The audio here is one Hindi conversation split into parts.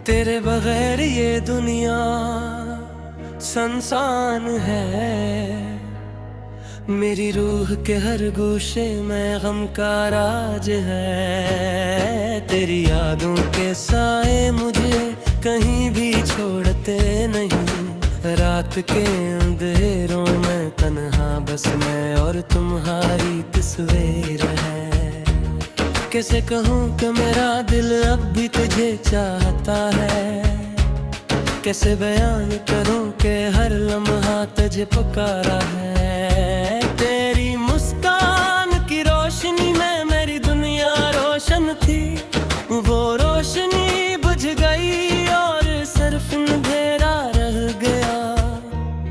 तेरे बगैर ये दुनिया सुनसान है। मेरी रूह के हर गोशे में गम का राज है। तेरी यादों के साए मुझे कहीं भी छोड़ते नहीं। रात के अंधेरों में तन्हा बस मैं और तुम्हारी तस्वीर है। कैसे कहूँ कि मेरा दिल अब भी तुझे चाहता है। कैसे बयान करूँ कि हर लम्हा तुझे पुकारा है। तेरी मुस्कान की रोशनी में मेरी दुनिया रोशन थी। वो रोशनी बुझ गई और सिर्फ अंधेरा रह गया।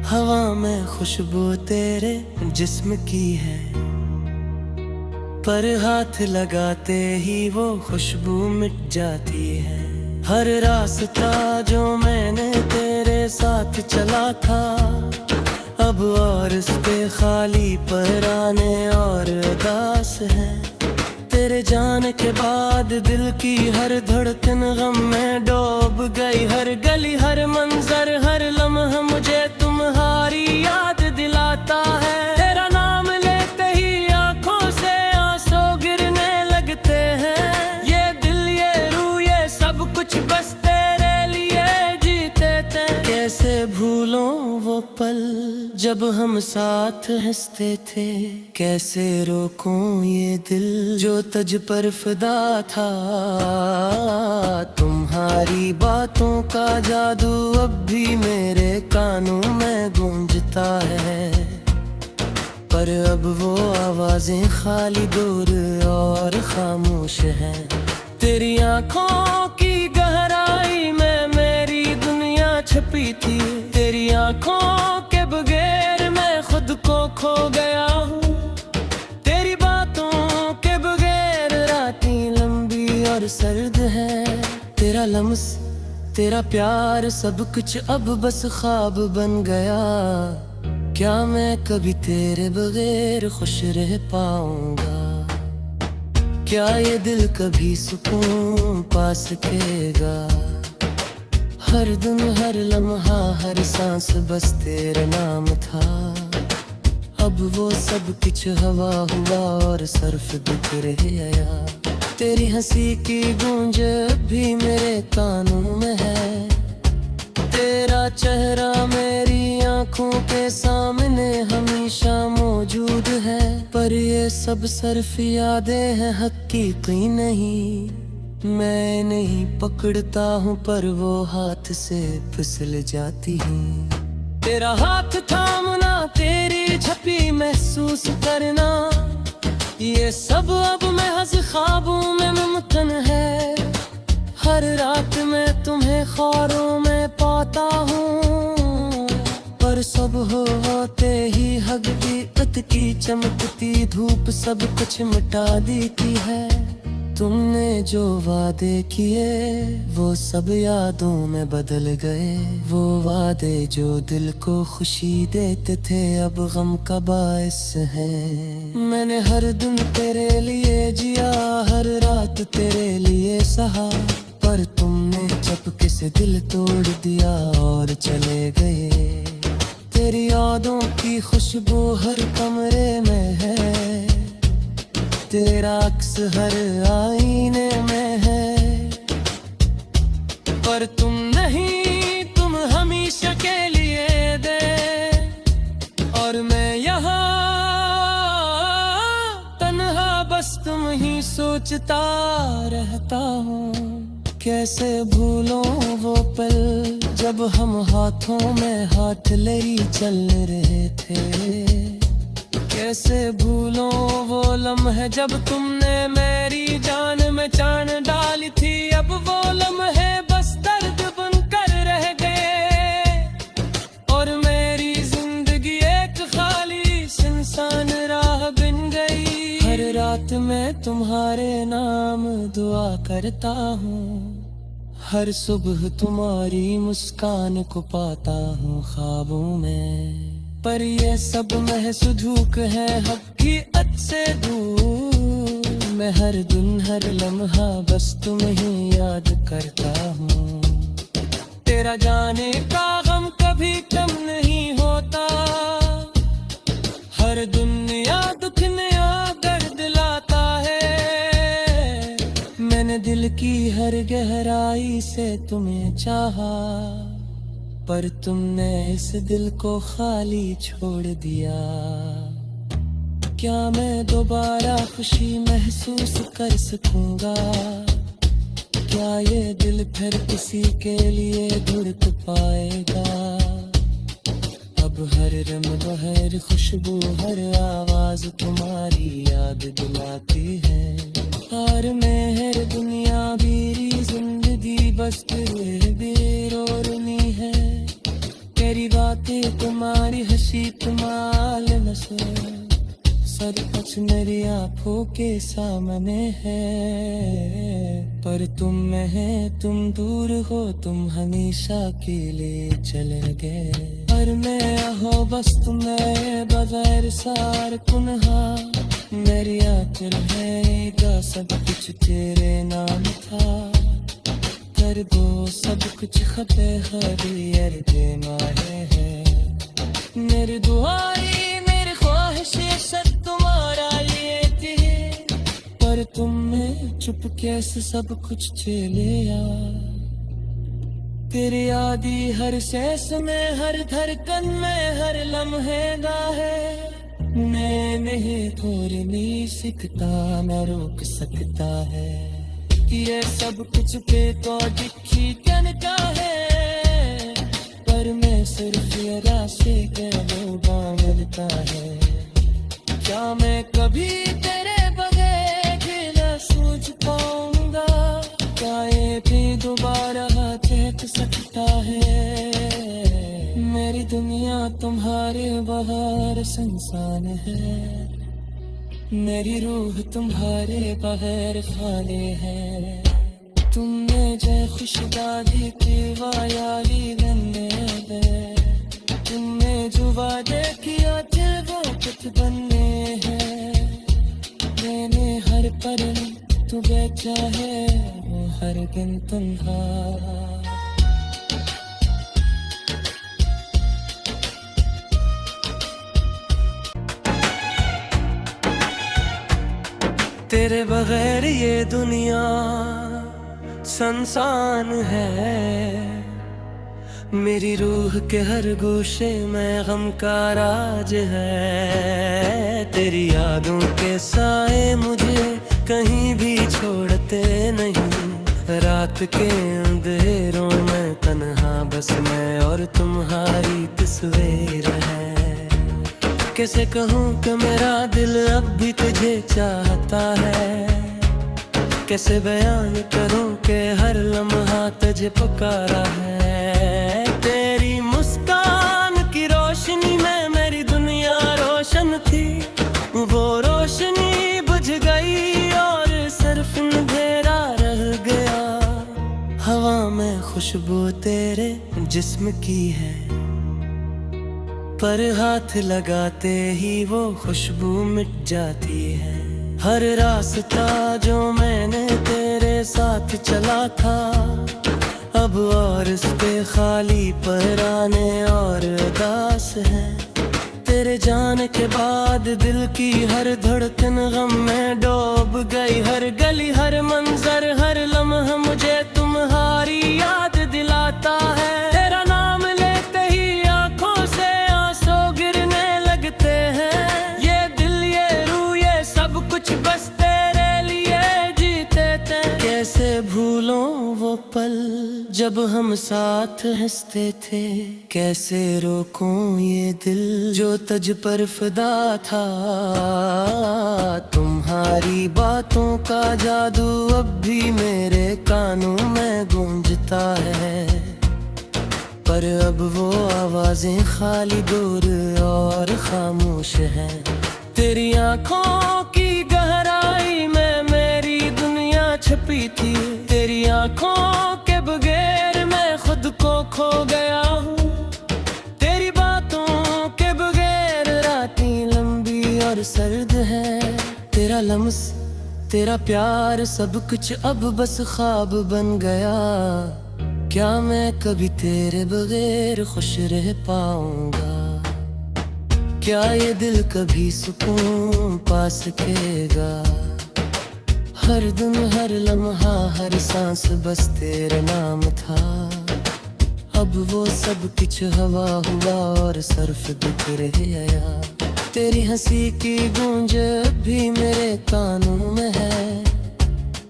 हवा में खुशबू तेरे जिस्म की है, पर हाथ लगाते ही वो खुशबू मिट जाती है। हर रास्ता जो मैंने तेरे साथ चला था, अब और इस पे खाली पराने और उदास है। तेरे जाने के बाद दिल की हर धड़कन गम में डूब गई। हर गली हर मंजर हर लम्हा मुझे तुम्हारी याद दिलाता है। तेरा नाम लेते ही आंखों से आंसू गिरने लगते हैं। ये दिल ये रूह ये सब कुछ बस तेरे लिए जीते थे। कैसे भूलों वो पल जब हम साथ हंसते थे। कैसे रोकूं ये दिल जो तुझ पर फिदा था। तुम्हारी बातों का जादू अब भी मेरे कानों में गूंजता है। पर अब वो आवाजें खाली दूर और खामोश हैं। तेरी आंखों की गहराई में मेरी दुनिया छुपी थी। तेरी आंखों के बगैर मैं खुद को खो गया हूँ। तेरी बातों के बगैर रातें लंबी और सर्द है। तेरा लम्स तेरा प्यार सब कुछ अब बस ख्वाब बन गया। क्या मैं कभी तेरे बगैर खुश रह पाऊंगा। क्या ये दिल कभी सुकून पा सकेगा। हर दिन हर लम्हा हर सांस बस तेरा नाम था। अब वो सब कुछ हवा हुआ और सिर्फ दुख रह गया। तेरी हंसी की गूंज भी मेरे कानों में है। तेरा चेहरा मेरी आंखों के सामने हमेशा मौजूद है। पर ये सब सिर्फ यादें हैं हकीकी नहीं। मैं नहीं पकड़ता हूँ पर वो हाथ से फिसल जाती है। तेरा हाथ थामना तेरी झपी महसूस करना, ये सब अब महज ख्वाबों में मुमकिन है। हर रात मैं तुम्हें ख्वाबों में पाता हूँ। पर सुबह होते ही हकीकत की चमकती धूप सब कुछ मिटा देती है। तुमने जो वादे किए वो सब यादों में बदल गए। वो वादे जो दिल को खुशी देते थे अब गम का बायस है। मैंने हर दिन तेरे लिए जिया हर रात तेरे लिए सहा। पर तुमने चपके से दिल तोड़ दिया और चले गए। तेरी यादों की खुशबू हर कमरे में है। तेरा अक्स हर आईने में है। पर तुम नहीं तुम हमेशा के लिए दे। और मैं यहाँ तन्हा बस तुम ही सोचता रहता हूँ। कैसे भूलों वो पल जब हम हाथों में हाथ ले चल रहे थे। कैसे भूलों वो लम्हे जब तुमने मेरी जान में जान डाली थी। अब वो लम्हे बस दर्द बनकर रह गए। और मेरी जिंदगी एक खाली सुनसान राह बन गई। हर रात मैं तुम्हारे नाम दुआ करता हूँ। हर सुबह तुम्हारी मुस्कान को पाता हूँ ख्वाबों में। पर ये सब महज धूक है हकीकत से दूर। मैं हर दिन हर लम्हा बस तुम्हें याद करता हूँ। तेरा जाने का गम कभी कम नहीं होता। हर दुनिया दुख नया दर्द लाता है। मैंने दिल की हर गहराई से तुम्हें चाहा, पर तुमने इस दिल को खाली छोड़ दिया। क्या मैं दोबारा खुशी महसूस कर सकूंगा? क्या ये दिल फिर किसी के लिए धड़क पाएगा? अब हर रंग हर खुशबू हर आवाज तुम्हारी याद दिलाती है। और मेहर दुनिया मेरी जिंदगी बस तेरे बेरोनी है। तेरी बातें तुम्हारी हंसी तुम्हाल नशे सब कुछ मेरी आंखों के सामने है। पर तुम में है, तुम दूर हो, तुम हमेशा के लिए चले गए। पर मैं हो बस तुम्हें बगैर सार कुन्हा। मेरी आखिर है सब कुछ तेरे नाम था। कर दो सब कुछ खपे हरियर देना है। मेरी दुआई मेरी ख्वाहिशें सब तुम्हारा लिए थी। पर तुमने चुप कैसे सब कुछ चले आ। तेरी यादी हर सांस में हर धड़कन में हर लम्हे है। मैं नहीं थोड़ी नहीं सकता मैं रोक सकता है। ये सब कुछ पे तो दिखी कहता है। पर मैं सिर्फ ये राशि के लोगा मिलता है। क्या मैं कभी तेरे बगैर न सूझ पाऊंगा? क्या ये भी दोबारा देख सकता है? मेरी दुनिया तुम्हारे बाहर संसान है। मेरी रूह तुम्हारे बाहर खाली है। तुमने जय खुशदादी की वायाली गन्ने दे। तुमने जो वादे किया थे वो कुछ बनने हैं। मैंने हर पल तू बेचा है वो हर दिन तुम्हारा। तेरे बगैर ये दुनिया संसान है। मेरी रूह के हर गोशे में गम का राज है। तेरी यादों के साए मुझे कहीं भी छोड़ते नहीं। रात के अंधेरों में तन्हा बस मैं और तुम्हारी तस्वीर है। कैसे कहूँ कि मेरा दिल अब भी तुझे चाहता है। कैसे बयान करूँ कि हर लम्हा तुझे पुकारा है। तेरी मुस्कान की रोशनी में मेरी दुनिया रोशन थी। वो रोशनी बुझ गई और सिर्फ अंधेरा रह गया। हवा में खुशबू तेरे जिस्म की है। पर हाथ लगाते ही वो खुशबू मिट जाती है। हर रास्ता जो मैंने तेरे साथ चला था अब और इस पे खाली पराने और उदास है। तेरे जाने के बाद दिल की हर धड़कन गम में डूब गई। हर गली हर मंजर हर लम्हा मुझे तुम्हारी याद दिलाता है। तेरा नाम लेते ही आंखों से आंसू गिरने लगते हैं। ये दिल ये रूह ये सब कुछ बस तेरे लिए जीते थे। कैसे भूलों वो पल जब हम साथ हंसते थे। कैसे रोकूं ये दिल जो तुझ पर फिदा था। तुम्हारी बातों का जादू अब भी मेरे कानों में गूंजता है। पर अब वो आवाजें खाली दूर और खामोश हैं। तेरी आंखों की गहराई में मेरी दुनिया छुपी थी। तेरी आंखों के बगैर मैं खुद को खो गया हूँ। तेरी बातों के बगैर रातें लंबी और सर्द है। तेरा लम्स तेरा प्यार सब कुछ अब बस ख्वाब बन गया। क्या मैं कभी तेरे बगैर खुश रह पाऊंगा? क्या ये दिल कभी सुकून पा सकेगा? हर दिन हर लम्हा हर सांस बस तेरा नाम था। अब वो सब कुछ हवा हुआ और सर्फ बिखर गया। तेरी हंसी की गूंज भी मेरे कानों में है।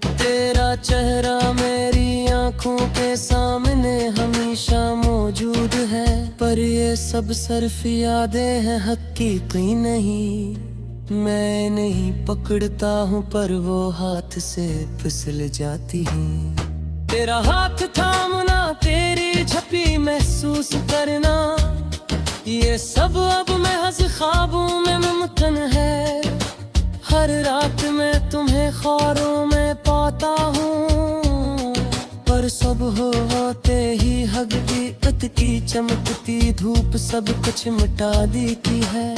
तेरा चेहरा मेरी आंखों के सामने हमेशा मौजूद है। पर ये सब सिर्फ यादें हैं, हकीकी नहीं। मैं नहीं पकड़ता हूँ पर वो हाथ से फिसल जाती है। तेरा हाथ थामना, तेरी झपी महसूस करना, ये सब अब महज ख्वाबों में मुमकिन है। हर रात मैं तुम्हें ख्वाबों में पाता हूँ, पर सुबह होते ही हकीकत की चमकती धूप सब कुछ मिटा देती है।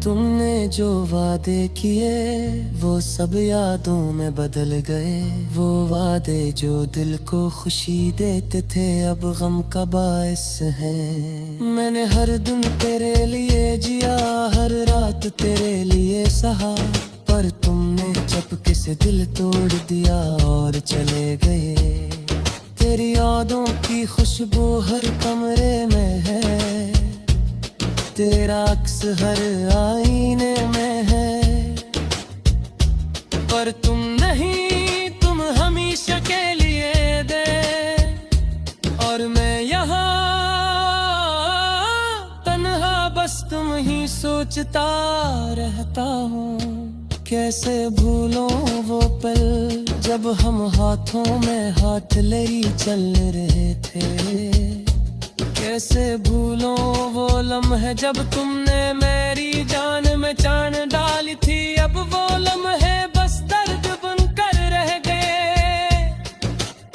तुमने जो वादे किए वो सब यादों में बदल गए। वो वादे जो दिल को खुशी देते थे अब गम का बायस है। मैंने हर दिन तेरे लिए जिया, हर रात तेरे लिए सहा, पर तुमने चपके से दिल तोड़ दिया और चले गए। तेरी यादों की खुशबू हर कमरे में है। तेरा अक्स हर आईने में है। पर तुम नहीं, तुम हमेशा के लिए दे। और मैं यहाँ तन्हा बस तुम ही सोचता रहता हूँ। कैसे भूलों वो पल जब हम हाथों में हाथ ले चल रहे थे। कैसे भूलों वो लम्हे जब तुमने मेरी जान में जान डाली थी। अब वो लम्हे बस दर्द बनकर रह गए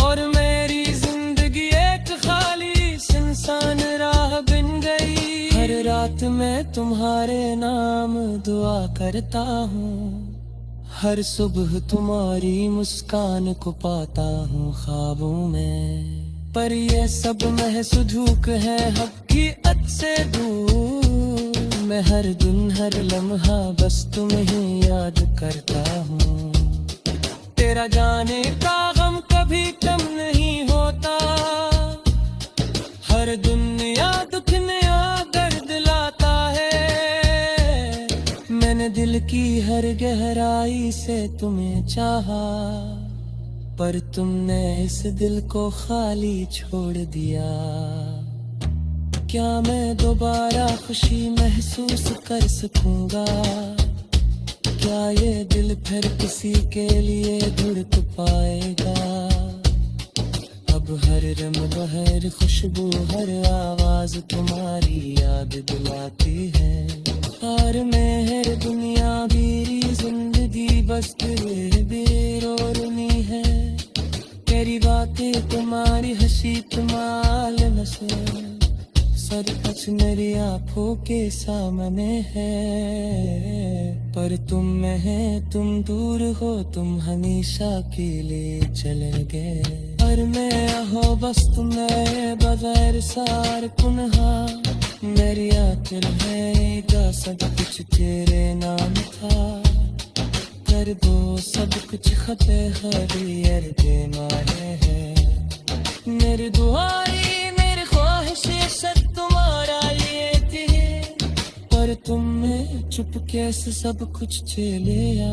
और मेरी जिंदगी एक खाली सुनसान राह बन गई। हर रात मैं तुम्हारे नाम दुआ करता हूँ, हर सुबह तुम्हारी मुस्कान को पाता हूँ ख्वाबों में। पर ये सब महज धूक है हकीकत से दूर। मैं हर दिन हर लम्हा बस तुम्हें याद करता हूँ। तेरा जाने का गम कभी कम नहीं होता। हर दुनिया दुख नया दर्द लाता है। मैंने दिल की हर गहराई से तुम्हें चाहा, पर तुमने इस दिल को खाली छोड़ दिया। क्या मैं दोबारा खुशी महसूस कर सकूंगा? क्या ये दिल फिर किसी के लिए धड़क पाएगा? अब हर रंग हर खुशबू हर आवाज तुम्हारी याद दिलाती है। हार में हर दुनिया मेरी जिंदगी बस तेरे बेरोनी है। तेरी बातें तुम्हारी हंसी तुम्हारे नशे सर कुछ मेरी आंखों के सामने है। पर तुम में है, तुम दूर हो, तुम हमेशा के लिए चले गए। और मैं हो बस तुम्हें बगैर सार कुन्हा। मेरी आखिर है का सब कुछ तेरे नाम था। कर दो सब कुछ खते हरियर के मारे है। मेरी दुआई मेरी ख्वाहिश सब तुम्हारा लिए थी, पर तुमने चुपके से सब कुछ छेलिया।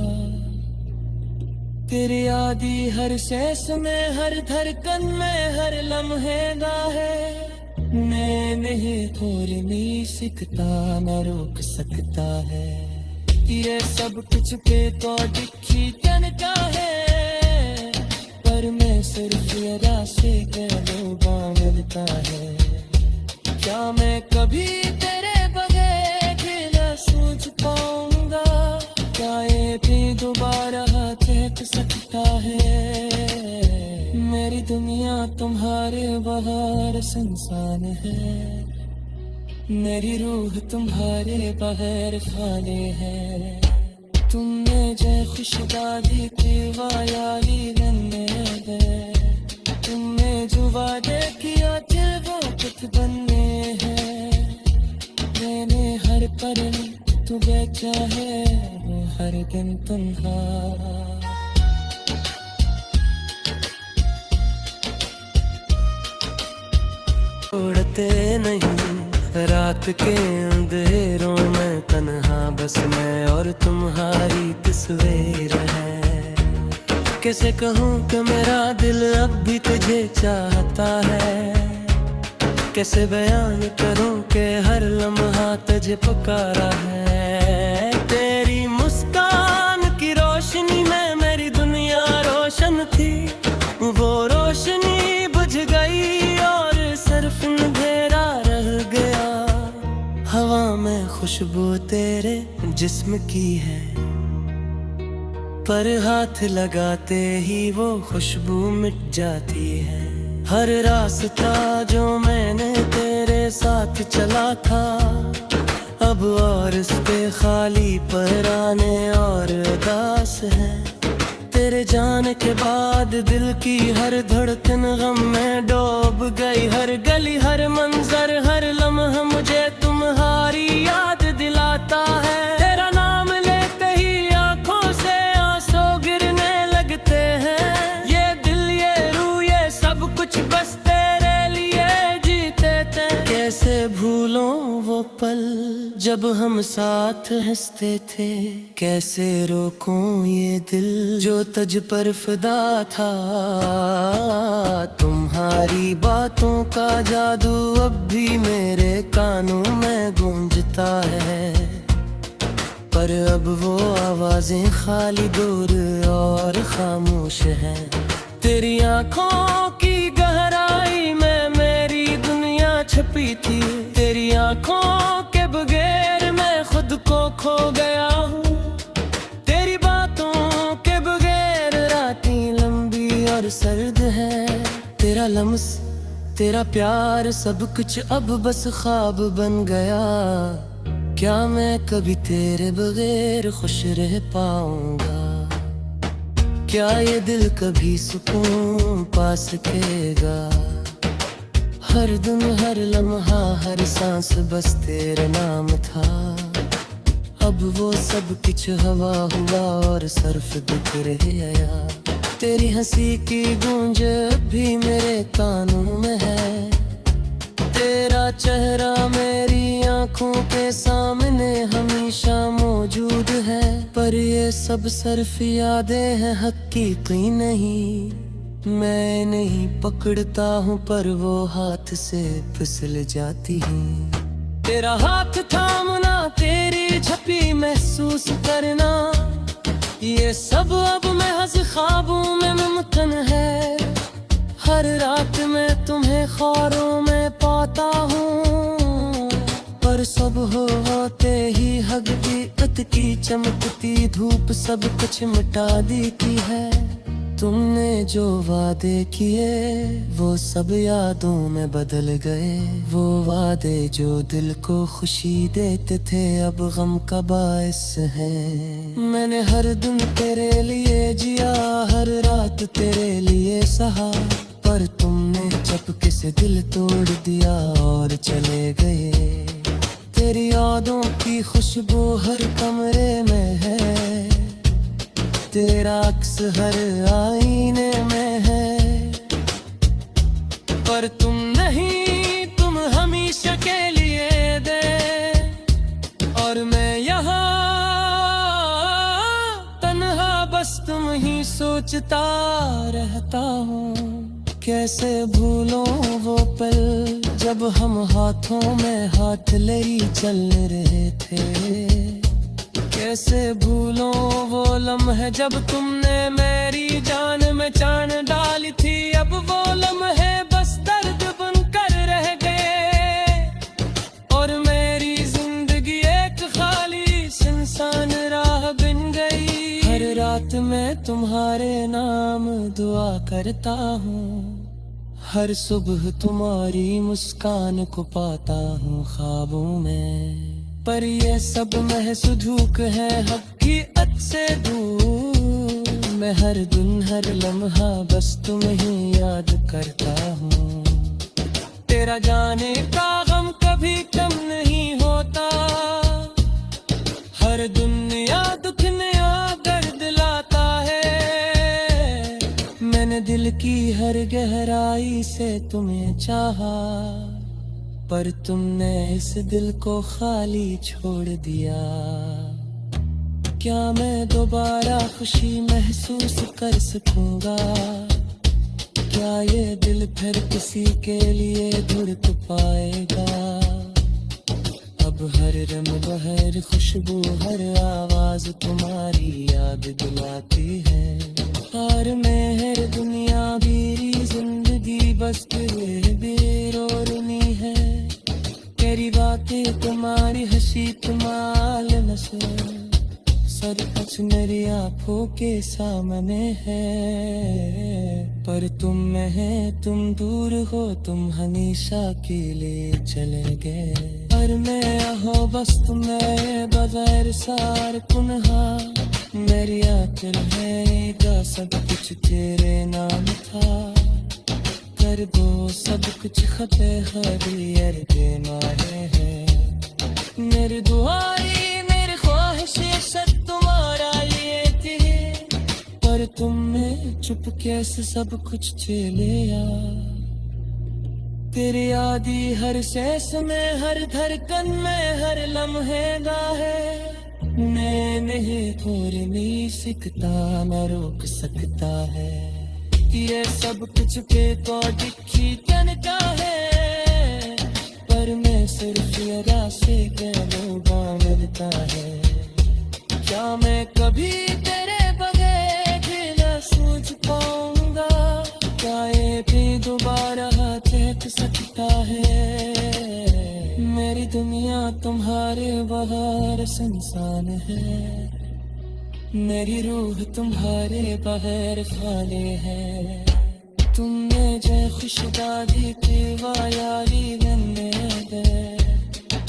तेरी यादी हर सांस में हर धड़कन में हर लम्हे दा है। मैं नहीं थोड़ नहीं सकता न रोक सकता है। ये सब कुछ पे तो दिखी तन का है, पर मैं सिर्फ ये से लोगा मिलता है। क्या मैं कभी तेरे बगैर न सोच पाऊंगा? क्या ये भी दोबारा देख सकता है? मेरी दुनिया तुम्हारे बाहर सुनसान है। मेरी रूह तुम्हारे बगैर खाली है। तुमने जय खुशबादी की वायाली बनने गए। तुमने जो वादे की साथ बनने हैं, मैंने हर पल तू बेचा है, हर दिन तन्हा। छोड़ते नहीं रात के अंधेरों में, तन्हा बस मैं और तुम्हारी तस्वीर है। कैसे कहूँ कि मेरा दिल अब भी तुझे चाहता है, कैसे बयान करूँ कि हर लम्हा तुझे पुकारा है। तेरी मुस्कान की रोशनी में मेरी दुनिया रोशन थी, वो रोशनी बुझ गई और सिर्फ अंधेरा रह गया। हवा में खुशबू तेरे जिस्म की है, पर हाथ लगाते ही वो खुशबू मिट जाती है। हर रास्ता जो मैंने तेरे साथ चला था, अब और इस पे खाली पराने और उदास है। तेरे जाने के बाद दिल की हर धड़कन गम में डूब गई। हर गली हर मंजर हर लम्हा मुझे तुम्हारी याद दिलाता है। तेरा नाम लेते ही आंखों से आंसू गिरने लगते हैं। ये दिल ये रूह ये सब कुछ बस तेरे लिए जीते थे। कैसे भूलों वो पल जब हम साथ हंसते थे, कैसे रोकूं ये दिल जो तुझ पर फिदा था। तुम्हारी बातों का जादू अब भी मेरे कानों में गूंजता है, पर अब वो आवाजें खाली दूर और खामोश हैं। तेरी आंखों की गहराई में मेरी दुनिया छुपी थी, तेरी आंखों के बगैर मैं खुद को खो गया हूँ। तेरी बातों के बगैर रातें लंबी और सर्द है। तेरा लम्स तेरा प्यार सब कुछ अब बस ख्वाब बन गया। क्या मैं कभी तेरे बगैर खुश रह पाऊंगा? क्या ये दिल कभी सुकून पा सकेगा? हर दिन हर लम्हा हर सांस बस तेरा नाम था। अब वो सब कुछ हवा हुआ और सर्फ बिखर गया। तेरी हंसी की गूंज भी मेरे कानों में है। तेरा चेहरा मेरी आंखों के सामने हमेशा मौजूद है, पर ये सब सिर्फ यादें हैं, हकीकी नहीं। मैं नहीं पकड़ता हूँ पर वो हाथ से फिसल जाती है। तेरा हाथ थामना तेरी झपी महसूस करना, ये सब अब महज ख्वाबों में मुमकिन है। हर रात मैं तुम्हें ख्वाबों में पाता हूँ, पर सुबह होते ही हकीकत की चमकती धूप सब कुछ मिटा देती है। तुमने जो वादे किए वो सब यादों में बदल गए। वो वादे जो दिल को खुशी देते थे अब गम का बायस है। मैंने हर दिन तेरे लिए जिया, हर रात तेरे लिए सहा, पर तुमने चपके से दिल तोड़ दिया और चले गए। तेरी यादों की खुशबू हर कमरे में है, तेरा अक्स हर आईने में है, पर तुम नहीं, तुम हमेशा के लिए दे। और मैं यहाँ तन्हा बस तुम ही सोचता रहता हूँ। कैसे भूलों वो पल जब हम हाथों में हाथ ले चल रहे थे। कैसे भूलों वो लम्हे जब तुमने मेरी जान में जान डाली थी। अब वो लम्हे बस दर्द बनकर रह गए और मेरी जिंदगी एक खाली सुनसान राह बन गई। हर रात मैं तुम्हारे नाम दुआ करता हूँ, हर सुबह तुम्हारी मुस्कान को पाता हूँ ख्वाबों में। पर ये सब महज धूक है हकीकत से दूर। मैं हर दिन हर लम्हा बस तुम्हें याद करता हूँ। तेरा जाने का गम कभी कम नहीं होता। हर दुनिया दुख नया दर्द लाता है। मैंने दिल की हर गहराई से तुम्हें चाहा, पर तुमने इस दिल को खाली छोड़ दिया। क्या मैं दोबारा खुशी महसूस कर सकूंगा? क्या ये दिल फिर किसी के लिए धड़क पाएगा? अब हर रंग हर खुशबू हर आवाज तुम्हारी याद दिलाती है। और मेहर दुनिया मेरी जिंदगी बस तेरे बेरोनी है। तेरी बातें तुम्हारी हंसी तुम्हाल नशे सर कुछ मेरी आंखों के सामने है। पर तुम में है, तुम दूर हो, तुम हमेशा के लिए चले गए। पर मैं हो बस तुम्हें बगैर सार कुन्हा। मेरी आखिर है का सब कुछ तेरे नाम था। कर दो सब कुछ खपे हरियर बेमारे है। मेरी दुआई मेरी ख्वाहिशें सब तुम्हारा लिए थी। पर तुमने चुप कैसे सब कुछ झेलिया। तेरी यादी हर सांस में हर धड़कन में हर लम्हे गाहे। मैं नहीं थोड़ी नहीं सकता न रोक सकता है। ये सब कुछ पे तो दिखी जनता है। पर मैं सिर्फ यरा से कहूँगा मिलता है। क्या मैं कभी तेरे बगैर न सूझ पाऊंगा? क्या ये भी दोबारा देख सकता है? मेरी दुनिया तुम्हारे बाहर सुनसान है। मेरी रूह तुम्हारे बाहर खाली है। तुमने जो खुशदादी की वायारी बनने दे।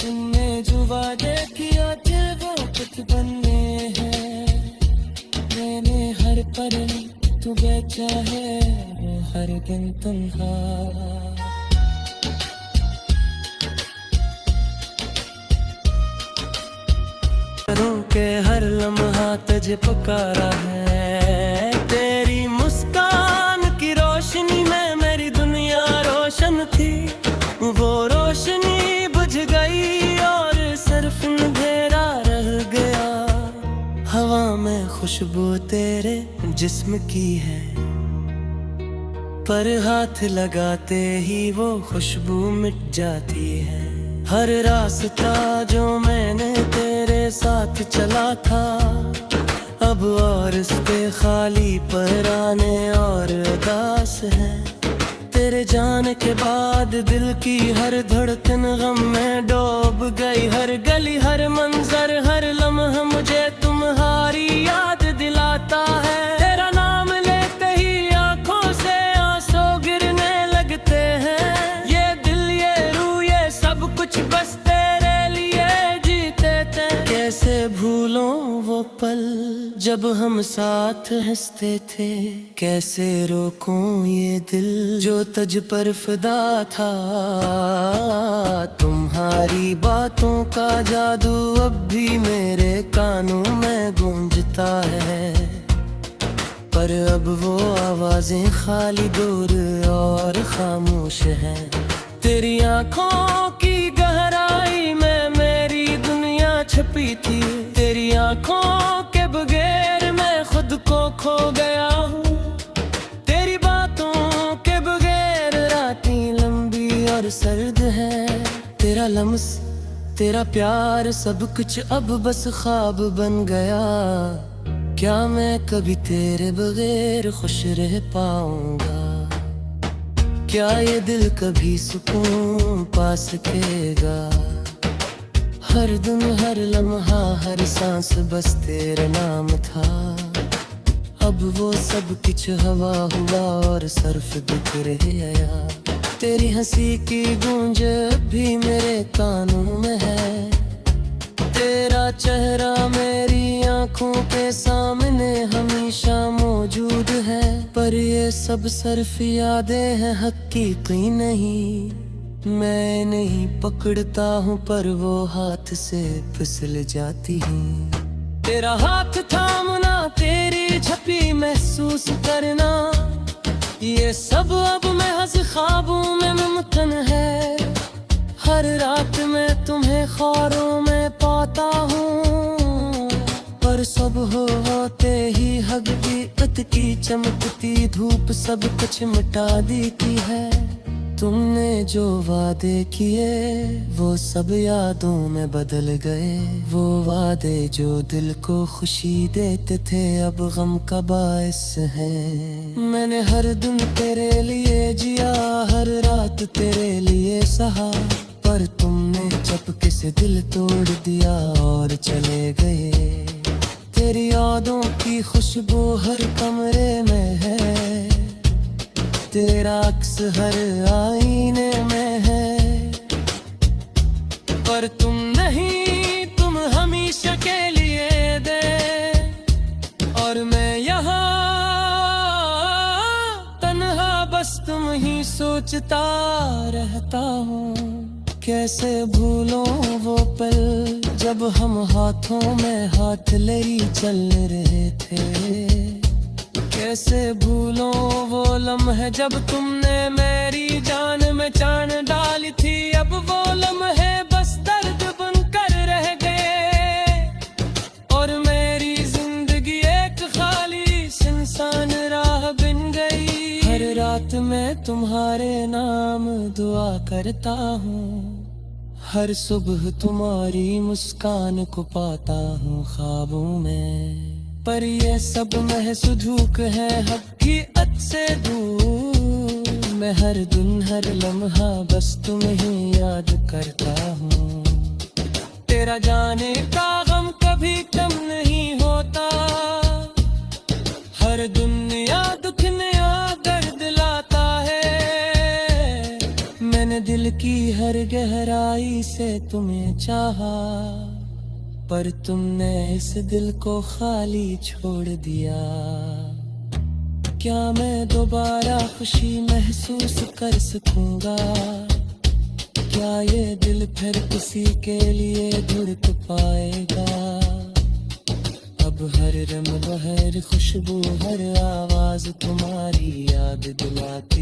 तुमने जो वादे किया थे वो कुछ बनने हैं। मैंने हर पल तू बेचा है हर दिन तुम्हारा। के हर लम्हा तुझे पुकारा है। तेरी मुस्कान की रोशनी में मेरी दुनिया रोशन थी। वो रोशनी बुझ गई और सिर्फ अंधेरा रह गया। हवा में खुशबू तेरे जिस्म की है। पर हाथ लगाते ही वो खुशबू मिट जाती है। हर रास्ता जो मैंने तेरे साथ चला था अब और इस पे खाली पराने और उदास है। तेरे जाने के बाद दिल की हर धड़कन गम में डूब गई। हर गली हर मंजर हर लम्हा मुझे तुम्हारी याद दिलाता है। तेरा नाम लेते ही आंखों से आंसू गिरने लगते हैं। ये दिल ये रूह ये सब कुछ बस तेरे लिए जीते थे। कैसे भूलों वो पल जब हम साथ हंसते थे। कैसे रोकूं ये दिल जो तुझ पर फिदा था। तुम्हारी बातों का जादू अब भी मेरे कानों में गूंजता है। पर अब वो आवाजें खाली दूर और खामोश हैं। तेरी आंखों की गहराई में मेरी दुनिया छुपी थी। तेरी आंखों के बगैर मैं खुद को खो गया हूँ। तेरी बातों के बगैर रातें लंबी और सर्द है। तेरा लम्स तेरा प्यार सब कुछ अब बस ख्वाब बन गया। क्या मैं कभी तेरे बगैर खुश रह पाऊंगा? क्या ये दिल कभी सुकून पा सकेगा? हर दिन हर लम्हा हर सांस बस तेरा नाम था। अब वो सब कुछ हवा हुआ और सर्फ बिखर गया। तेरी हंसी की गूंज भी मेरे कानों में है। तेरा चेहरा मेरी आंखों के सामने हमेशा मौजूद है। पर ये सब सिर्फ यादें हैं हकीकी नहीं। मैं नहीं पकड़ता हूँ पर वो हाथ से फिसल जाती है। तेरा हाथ थामना, तेरी झपी महसूस करना, ये सब अब महज ख्वाबों में मुमकिन है। हर रात मैं तुम्हें ख्वारों में पाता हूँ, पर सुबह होते ही हकीकत की चमकती धूप सब कुछ मिटा देती है। तुमने जो वादे किए वो सब यादों में बदल गए, वो वादे जो दिल को खुशी देते थे अब गम का बायस है। मैंने हर दिन तेरे लिए जिया, हर रात तेरे लिए सहा, पर तुमने चपके से दिल तोड़ दिया और चले गए। तेरी यादों की खुशबू हर कमरे में है, तेरा अक्स हर आईने में है, पर तुम नहीं, तुम हमेशा के लिए दे। और मैं यहाँ तन्हा बस तुम ही सोचता रहता हूँ। कैसे भूलों वो पल जब हम हाथों में हाथ ले चल रहे थे, कैसे भूलों वो लम्हे जब तुमने मेरी जान में जान डाली थी। अब वो लम्हे बस दर्द बनकर रह गए और मेरी जिंदगी एक खाली सुनसान राह बन गई। हर रात मैं तुम्हारे नाम दुआ करता हूँ, हर सुबह तुम्हारी मुस्कान को पाता हूँ ख्वाबों में, पर ये सब महज धूक है हकीकत से दूर। मैं हर दिन हर लम्हा बस तुम्हें ही याद करता हूँ। तेरा जाने का गम कभी कम नहीं होता, हर दुनिया दुख नया दर्द लाता है। मैंने दिल की हर गहराई से तुम्हें चाहा, पर तुमने इस दिल को खाली छोड़ दिया। क्या मैं दोबारा खुशी महसूस कर सकूंगा? क्या ये दिल फिर किसी के लिए धड़क पाएगा? अब हर रंग हर खुशबू हर आवाज तुम्हारी याद दिलाती